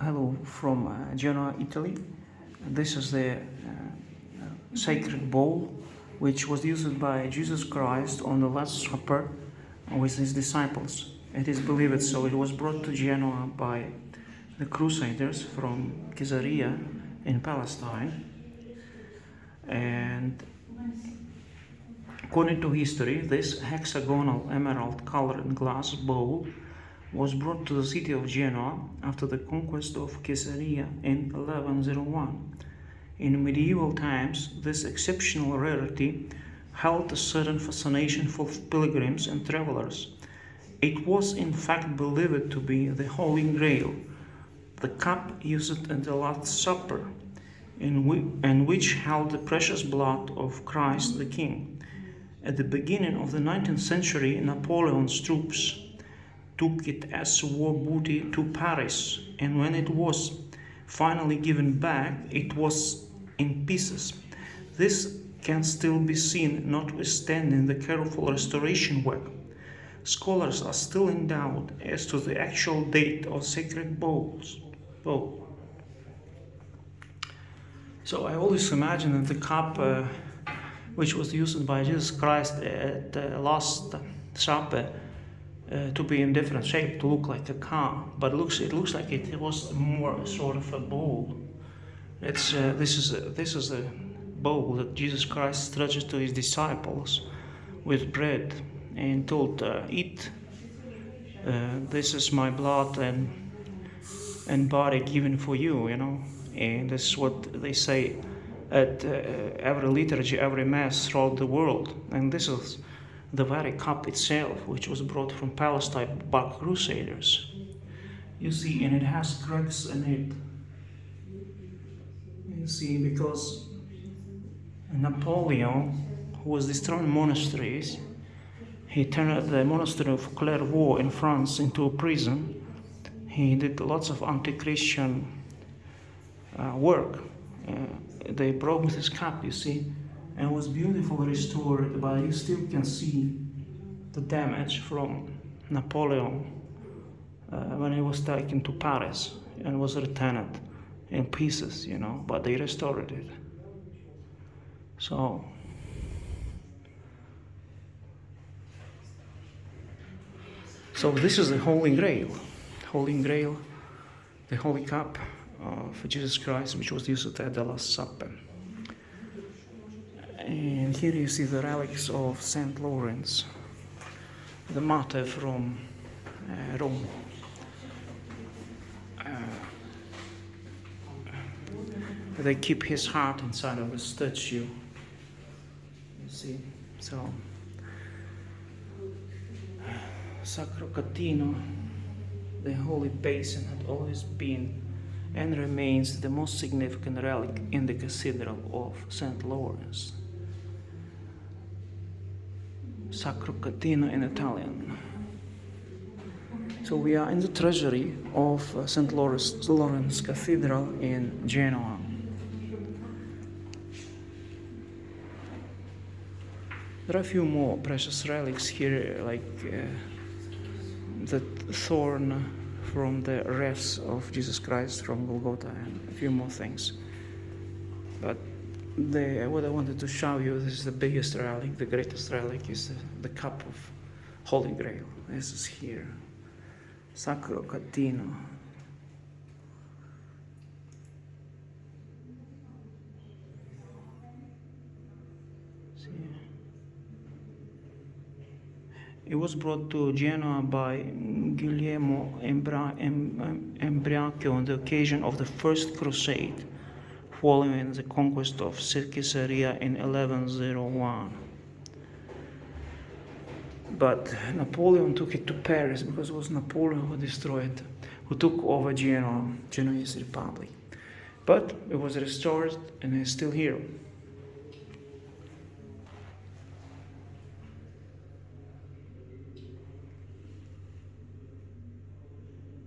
Hello from Genoa, Italy. This is the sacred bowl which was used by Jesus Christ on the Last Supper with his disciples. It is believed so. It was brought to Genoa by the Crusaders from Caesarea in Palestine. And according to history, this hexagonal emerald-colored glass bowl was brought to the city of Genoa after the conquest of Caesarea in 1101. In medieval times, this exceptional rarity held a certain fascination for pilgrims and travelers. It was in fact believed to be the Holy Grail, the cup used at the Last Supper, and which held the precious blood of Christ the King. At the beginning of the 19th century, Napoleon's troops took it as war booty to Paris, and when it was finally given back, it was in pieces. This can still be seen, notwithstanding the careful restoration work. Scholars are still in doubt as to the actual date of sacred bowl. So I always imagine that the cup which was used by Jesus Christ at the Last Supper to be in different shape, to look like a car, but it looks like it was more sort of a bowl. This is a bowl that Jesus Christ stretched to his disciples with bread and told, "Eat. This is my blood and body given for you." And this is what they say at every liturgy, every mass throughout the world. And this is the very cup itself, which was brought from Palestine by Crusaders. You see, and it has cracks in it. You see, because Napoleon, who was destroying monasteries, he turned the monastery of Clairvaux in France into a prison. He did lots of anti-Christian work. They broke his cup, you see, and was beautifully restored, but you still can see the damage from Napoleon when he was taken to Paris and was returned in pieces, but they restored it. So this is the Holy Grail, the Holy Cup of Jesus Christ, which was used at the Last Supper. And here you see the relics of Saint Lawrence, the martyr from Rome. They keep his heart inside of a statue, you see. So Sacro Catino, the holy basin, had always been and remains the most significant relic in the Cathedral of St. Lawrence. Sacro Catino in Italian. So we are in the Treasury of St. Lawrence Cathedral in Genoa. There are a few more precious relics here, like the thorn from the wreaths of Jesus Christ from Golgotha, and a few more things. But what I wanted to show you, this is the biggest relic, the greatest relic, is the cup of Holy Grail. This is here, Sacro Catino. See? It was brought to Genoa by Guglielmo Embriaco on the occasion of the First Crusade, following the conquest of Caesarea in 1101. But Napoleon took it to Paris, because it was Napoleon who took over Genoa, Genoese Republic. But it was restored and is still here.